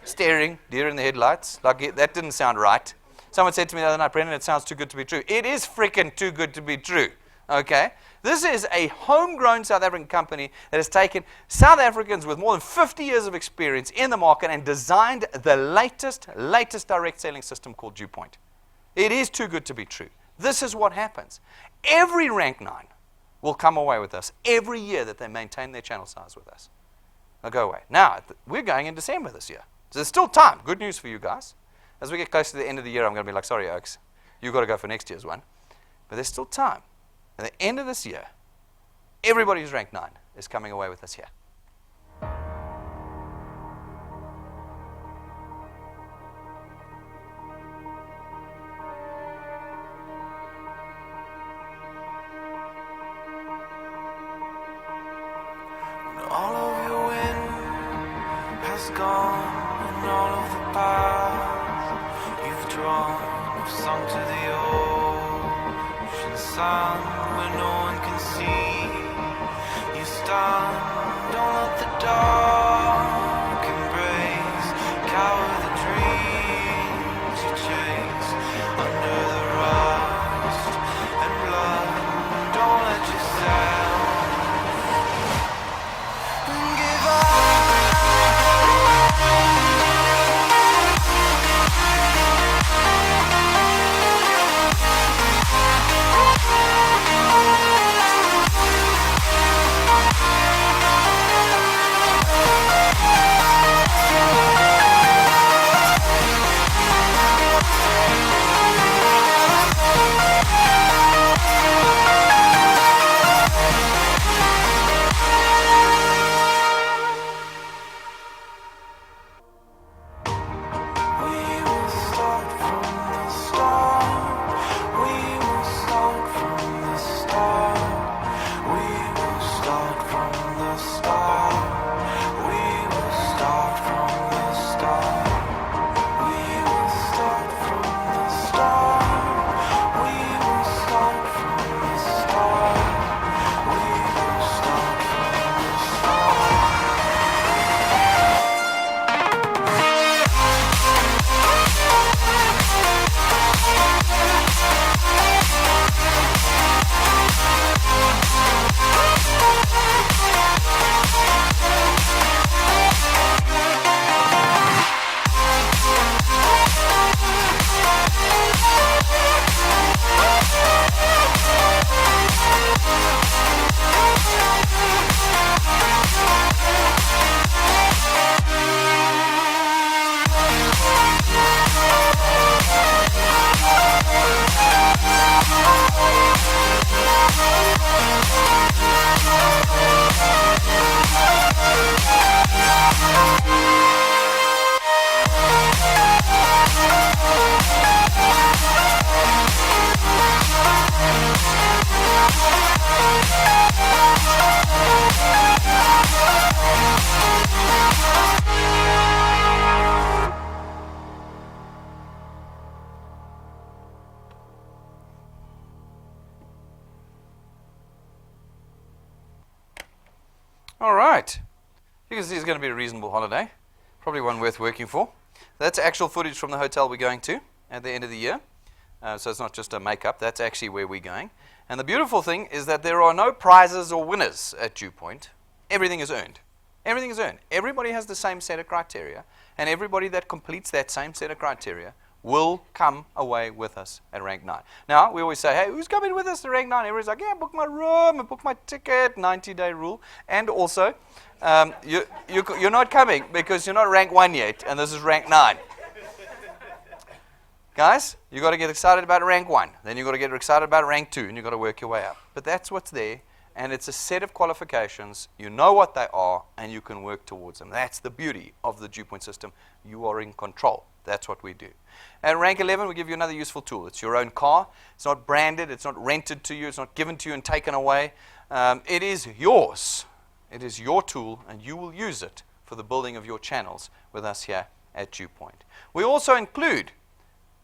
staring, deer in the headlights. Like that didn't sound right. Someone said to me the other night, Brendan, it sounds too good to be true. It is freaking too good to be true. Okay? This is a homegrown South African company that has taken South Africans with more than 50 years of experience in the market and designed the latest direct selling system called DuePoint. It is too good to be true. This is what happens. Every rank 9 will come away with us every year that they maintain their channel size with us. They'll go away. Now, we're going in December this year. So there's still time. Good news for you guys. As we get close to the end of the year, I'm going to be like, sorry, Oaks, you've got to go for next year's one. But there's still time. At the end of this year, everybody who's ranked 9 is coming away with us here. All of your wind has gone, and all of the paths you've drawn have sunk to the ocean sun where no one can see. You stand, don't let the dark embrace, cower the dreams you chase under the rust and blood. Don't let yourself give up. All right. You can see it's going to be a reasonable holiday. Probably one worth working for. That's actual footage from the hotel we're going to at the end of the year. So it's not just a makeup. That's actually where we're going. And the beautiful thing is that there are no prizes or winners at DuePoint. Everything is earned. Everything is earned. Everybody has the same set of criteria. And everybody that completes that same set of criteria will come away with us at rank 9. Now, we always say, hey, who's coming with us to rank 9? Everybody's like, yeah, book my room, and book my ticket, 90-day rule. And also, you're not coming because you're not rank 1 yet, and this is rank 9. Guys, you've got to get excited about rank 1. Then you've got to get excited about rank 2, and you've got to work your way up. But that's what's there, and it's a set of qualifications. You know what they are, and you can work towards them. That's the beauty of the DuePoint system. You are in control. That's what we do. At rank 11, we give you another useful tool. It's your own car. It's not branded. It's not rented to you. It's not given to you and taken away. It is yours. It is your tool, and you will use it for the building of your channels with us here at DuePoint. We also include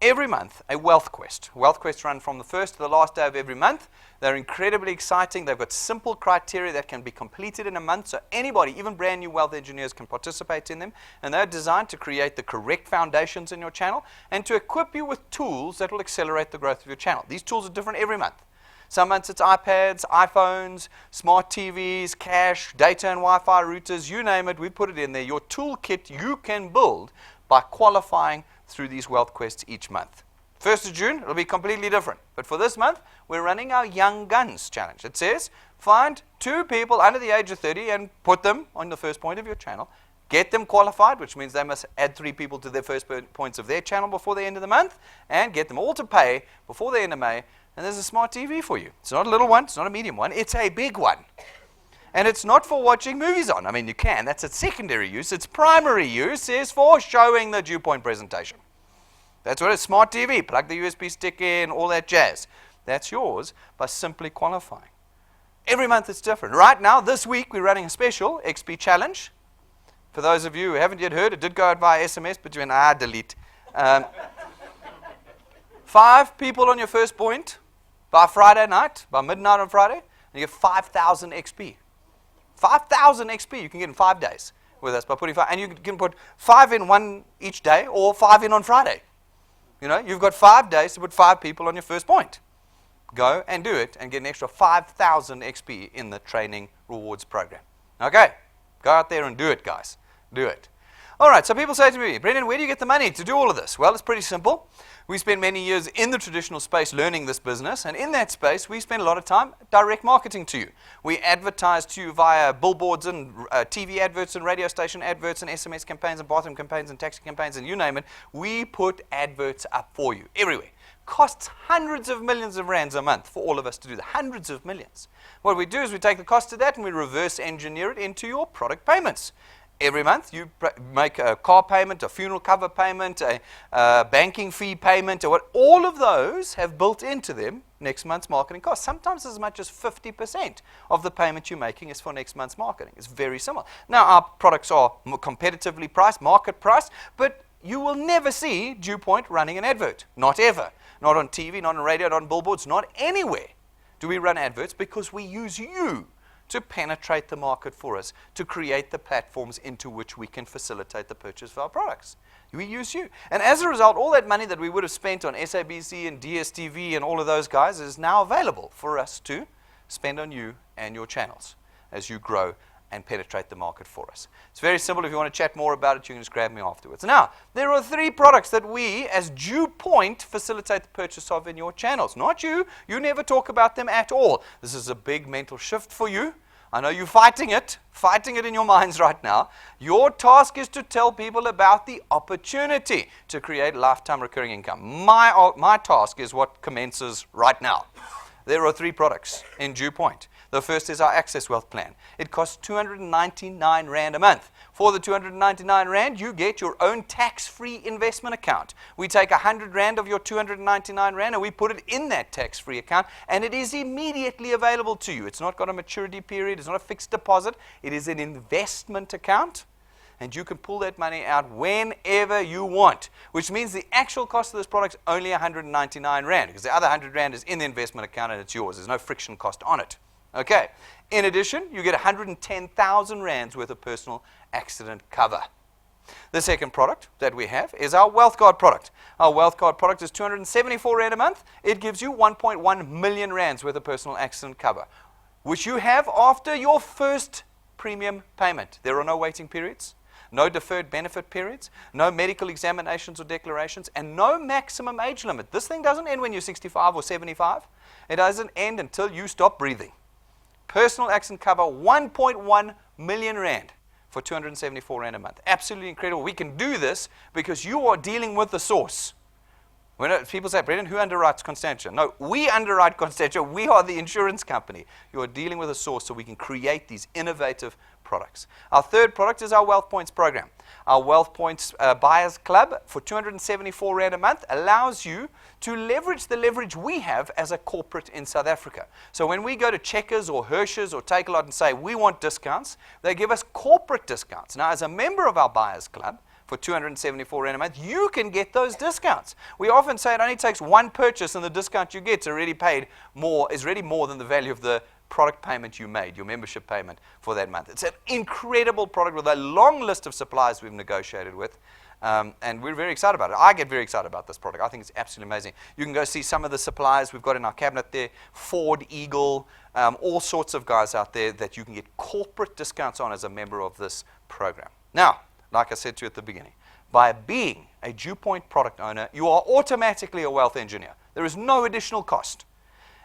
every month a wealth quest. Wealth quests run from the first to the last day of every month. They're incredibly exciting. They've got simple criteria that can be completed in a month, so anybody, even brand new wealth engineers, can participate in them. And they're designed to create the correct foundations in your channel and to equip you with tools that will accelerate the growth of your channel. These tools are different every month. Some months it's iPads, iPhones, smart TVs, cache, data and Wi-Fi routers, you name it, we put it in there. Your toolkit you can build by qualifying through these wealth quests each month. 1st of June, it'll be completely different. But for this month, we're running our Young Guns challenge. It says, find 2 people under the age of 30 and put them on the first point of your channel. Get them qualified, which means they must add 3 people to their first points of their channel before the end of the month, and get them all to pay before the end of May. And there's a smart TV for you. It's not a little one, it's not a medium one, it's a big one. And it's not for watching movies on. I mean, you can. That's its secondary use. Its primary use is for showing the DuePoint presentation. That's what it's smart TV. Plug the USB stick in, all that jazz. That's yours by simply qualifying. Every month it's different. Right now, this week, we're running a special XP challenge. For those of you who haven't yet heard, it did go out via SMS, but you went, delete. 5 people on your first point by Friday night, by midnight on Friday, and you get 5,000 XP. 5,000 XP you can get in 5 days with us by putting 5, and you can put 5 in one each day or 5 in on Friday. You know, you've got 5 days to put 5 people on your first point. Go and do it and get an extra 5,000 XP in the training rewards program. Okay, go out there and do it, guys. Do it. All right, so people say to me, Brendan, where do you get the money to do all of this? Well, it's pretty simple. We spent many years in the traditional space learning this business, and in that space, we spend a lot of time direct marketing to you. We advertise to you via billboards and TV adverts and radio station adverts and SMS campaigns and bathroom campaigns and taxi campaigns and you name it. We put adverts up for you everywhere. Costs hundreds of millions of rands a month for all of us to do that. Hundreds of millions. What we do is we take the cost of that and we reverse engineer it into your product payments. Every month, you make a car payment, a funeral cover payment, a banking fee payment, or what. All of those have built into them next month's marketing costs. Sometimes as much as 50% of the payment you're making is for next month's marketing. It's very similar. Now, our products are more competitively priced, market priced, but you will never see DuePoint running an advert. Not ever. Not on TV, not on radio, not on billboards, not anywhere do we run adverts because we use you to penetrate the market for us, to create the platforms into which we can facilitate the purchase of our products. We use you. And as a result, all that money that we would have spent on SABC and DSTV and all of those guys is now available for us to spend on you and your channels as you grow and penetrate the market for us. It's very simple. If you want to chat more about it, you can just grab me afterwards. Now, there are 3 products that we, as DuePoint, facilitate the purchase of in your channels. Not you. You never talk about them at all. This is a big mental shift for you. I know you're fighting it in your minds right now. Your task is to tell people about the opportunity to create lifetime recurring income. My task is what commences right now. There are 3 products in DuePoint. The first is our Access Wealth Plan. It costs 299 Rand a month. For the 299 Rand, you get your own tax-free investment account. We take 100 Rand of your 299 Rand and we put it in that tax-free account, and it is immediately available to you. It's not got a maturity period. It's not a fixed deposit. It is an investment account, and you can pull that money out whenever you want, which means the actual cost of this product is only 199 Rand, because the other 100 Rand is in the investment account and it's yours. There's no friction cost on it. Okay. In addition, you get 110,000 Rands worth of personal accident cover. The second product that we have is our Wealth Guard product. Our Wealth Guard product is 274 Rand a month. It gives you 1.1 million Rands worth of personal accident cover, which you have after your first premium payment. There are no waiting periods, no deferred benefit periods, no medical examinations or declarations, and no maximum age limit. This thing doesn't end when you're 65 or 75. It doesn't end until you stop breathing. Personal accident cover, 1.1 million Rand for 274 Rand a month. Absolutely incredible. We can do this because you are dealing with the source. When people say, Brendan, who underwrites Constantia? No, we underwrite Constantia. We are the insurance company. You are dealing with a source so we can create these innovative products. Our third product is our Wealth Points program. Our Wealth Points Buyers Club for 274 Rand a month allows you to leverage the leverage we have as a corporate in South Africa. So when we go to Checkers or Hirsch's or Takealot and say we want discounts, they give us corporate discounts. Now, as a member of our Buyers Club, for for 274 Rand a month, you can get those discounts. We often say it only takes one purchase and the discount you get is already more than the value of the product payment you made, your membership payment for that month. It's an incredible product with a long list of suppliers we've negotiated with. And we're very excited about it. I get very excited about this product. I think it's absolutely amazing. You can go see some of the suppliers we've got in our cabinet there, Ford, Eagle, all sorts of guys out there that you can get corporate discounts on as a member of this program. Now, like I said to you at the beginning, by being a DuePoint product owner, you are automatically a wealth engineer. There is no additional cost.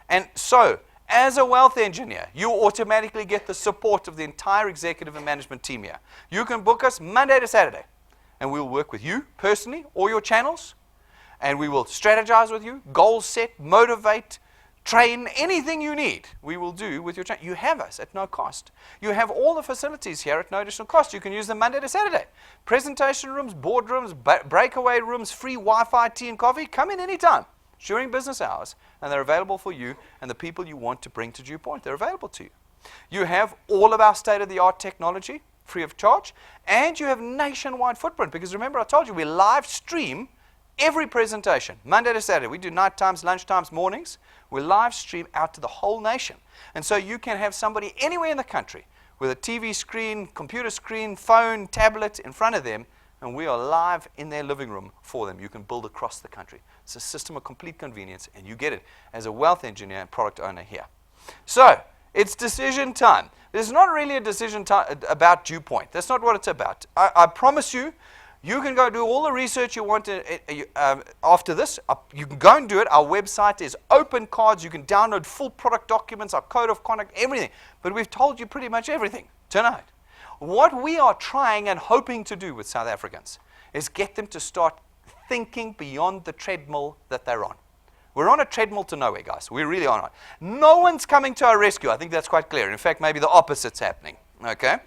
And so, as a wealth engineer, you automatically get the support of the entire executive and management team here. You can book us Monday to Saturday, and we'll work with you personally or your channels, and we will strategize with you, goal set, motivate, train, anything you need, we will do with your channel. You have us at no cost. You have all the facilities here at no additional cost. You can use them Monday to Saturday. Presentation rooms, boardrooms, breakaway rooms, free Wi-Fi, tea and coffee. Come in anytime during business hours, and they're available for you and the people you want to bring to DuePoint. They're available to you. You have all of our state-of-the-art technology, free of charge, and you have nationwide footprint, because remember I told you we live stream every presentation, Monday to Saturday. We do night times, lunch times, mornings. We live stream out to the whole nation. And so you can have somebody anywhere in the country with a TV screen, computer screen, phone, tablet in front of them, and we are live in their living room for them. You can build across the country. It's a system of complete convenience, and you get it as a wealth engineer and product owner here. So, it's decision time. There's not really a decision about DuePoint. That's not what it's about. I promise you, you can go do all the research you want after this. You can go and do it. Our website is open cards. You can download full product documents, our code of conduct, everything. But we've told you pretty much everything tonight. What we are trying and hoping to do with South Africans is get them to start thinking beyond the treadmill that they're on. We're on a treadmill to nowhere, guys. We really are not. No one's coming to our rescue. I think that's quite clear. In fact, maybe the opposite's happening. Okay?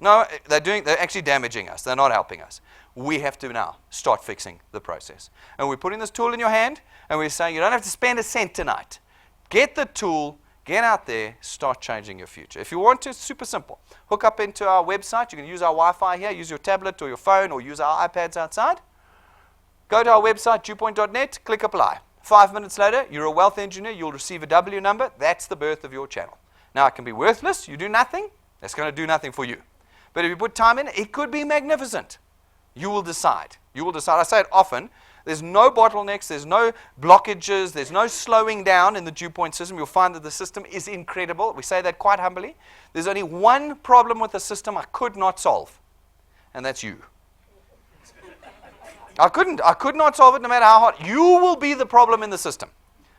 No, they're actually damaging us. They're not helping us. We have to now start fixing the process. And we're putting this tool in your hand, and we're saying you don't have to spend a cent tonight. Get the tool. Get out there, start changing your future. If you want to, it's super simple. Hook up into our website. You can use our Wi-Fi here, use your tablet or your phone, or use our iPads outside. Go to our website, DuePoint.net, click apply. 5 minutes later, you're a wealth engineer. You'll receive a W number. That's the birth of your channel. Now, it can be worthless. You do nothing. That's going to do nothing for you. But if you put time in, it could be magnificent. You will decide. You will decide. I say it often. There's no bottlenecks, there's no blockages, there's no slowing down in the DuePoint system. You'll find that the system is incredible. We say that quite humbly. There's only one problem with the system I could not solve, and that's you. I could not solve it no matter how hard. You will be the problem in the system.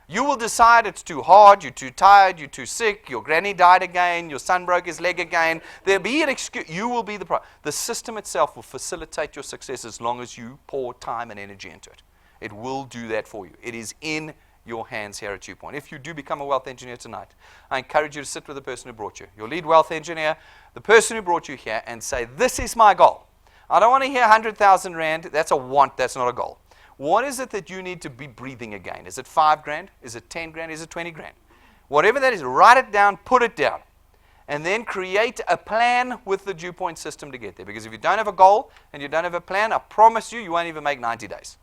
You will decide it's too hard, you're too tired, you're too sick, your granny died again, your son broke his leg again. There'll be an excuse. You will be the problem. The system itself will facilitate your success as long as you pour time and energy into it. It will do that for you. It is in your hands here at DuePoint. If you do become a wealth engineer tonight, I encourage you to sit with the person who brought you, your lead wealth engineer, the person who brought you here, and say, this is my goal. I don't want to hear 100,000 Rand. That's a want. That's not a goal. What is it that you need to be breathing again? Is it 5 grand? Is it 10 grand? Is it 20 grand? Whatever that is, write it down, put it down, and then create a plan with the DuePoint system to get there. Because if you don't have a goal and you don't have a plan, I promise you, you won't even make 90 days.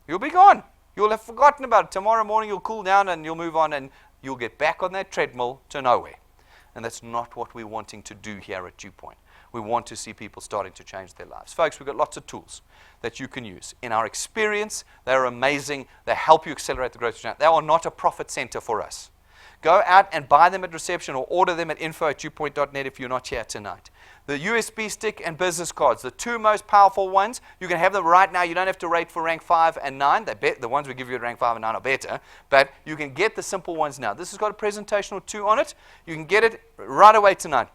You'll be gone. You'll have forgotten about it. Tomorrow morning you'll cool down and you'll move on and you'll get back on that treadmill to nowhere. And that's not what we're wanting to do here at DuePoint. We want to see people starting to change their lives. Folks, we've got lots of tools that you can use. In our experience, they're amazing. They help you accelerate the growth of your channel. They are not a profit center for us. Go out and buy them at reception or order them at info@DuePoint.net if you're not here tonight. The USB stick and business cards, the two most powerful ones, you can have them right now. You don't have to wait for rank 5 and 9. The ones we give you at rank 5 and 9 are better, but you can get the simple ones now. This has got a presentation or two on it. You can get it right away tonight.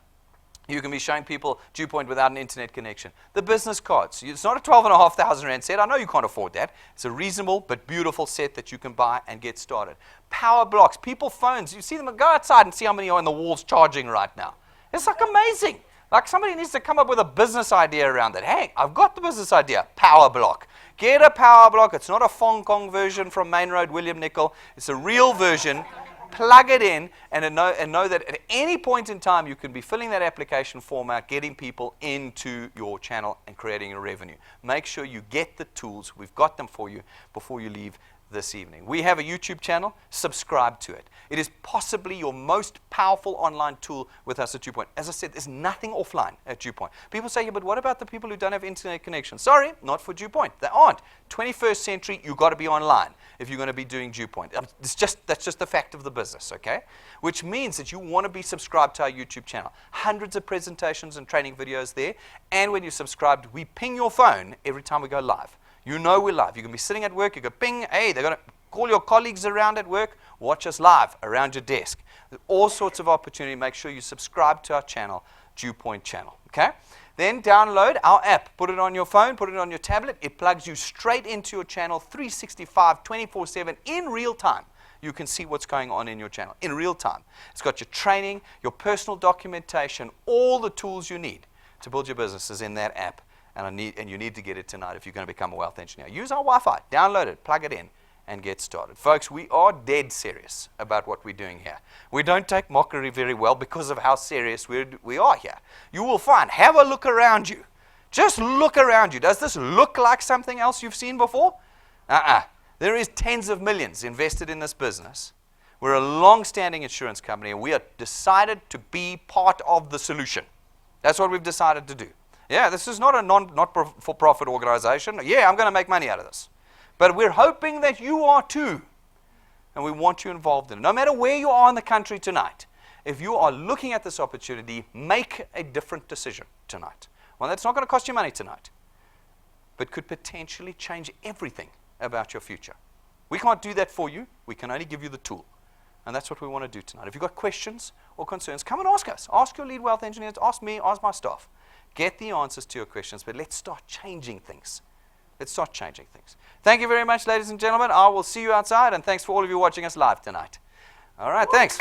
You can be showing people DuePoint without an internet connection. The business cards. It's not a 12,500 Rand set. I know you can't afford that. It's a reasonable but beautiful set that you can buy and get started. Power blocks. People phones. You see them. Go outside and see how many are on the walls charging right now. It's like amazing. Like somebody needs to come up with a business idea around it. Hey, I've got the business idea. Power block. Get a power block. It's not a Hong Kong version from Main Road, William Nicol. It's a real version. plug it in, and know that at any point in time you can be filling that application form out, getting people into your channel and creating a revenue. Make sure you get the tools. We've got them for you before you leave this evening. We have a YouTube channel. Subscribe to it. It is possibly your most powerful online tool with us at DuePoint. As I said, there's nothing offline at DuePoint. People say, yeah, but what about the people who don't have internet connection? Sorry, not for DuePoint. They aren't. 21st century, you've got to be online if you're going to be doing DuePoint. That's just the fact of the business, okay? Which means that you want to be subscribed to our YouTube channel. Hundreds of presentations and training videos there. And when you're subscribed, we ping your phone every time we go live. You know we're live. You can be sitting at work. You go ping, hey, they're going to call your colleagues around at work. Watch us live around your desk. There's all sorts of opportunity. Make sure you subscribe to our channel, DuePoint channel. Okay? Then download our app. Put it on your phone. Put it on your tablet. It plugs you straight into your channel 365, 24/7 in real time. You can see what's going on in your channel in real time. It's got your training, your personal documentation, all the tools you need to build your businesses in that app. And you need to get it tonight if you're going to become a wealth engineer. Use our Wi-Fi. Download it. Plug it in. And get started. Folks, we are dead serious about what we're doing here. We don't take mockery very well because of how serious we are here. You will find, have a look around you. Just look around you. Does this look like something else you've seen before? There is tens of millions invested in this business. We're a long-standing insurance company, and we are decided to be part of the solution. That's what we've decided to do. Yeah, this is not a not-for-profit organization. Yeah, I'm going to make money out of this. But we're hoping that you are too. And we want you involved in it. No matter where you are in the country tonight, if you are looking at this opportunity, make a different decision tonight. One that's not going to cost you money tonight, but could potentially change everything about your future. We can't do that for you. We can only give you the tool. And that's what we want to do tonight. If you've got questions or concerns, come and ask us. Ask your lead wealth engineers. Ask me. Ask my staff. Get the answers to your questions, but let's start changing things. Let's start changing things. Thank you very much, ladies and gentlemen. I will see you outside, and thanks for all of you watching us live tonight. All right, thanks.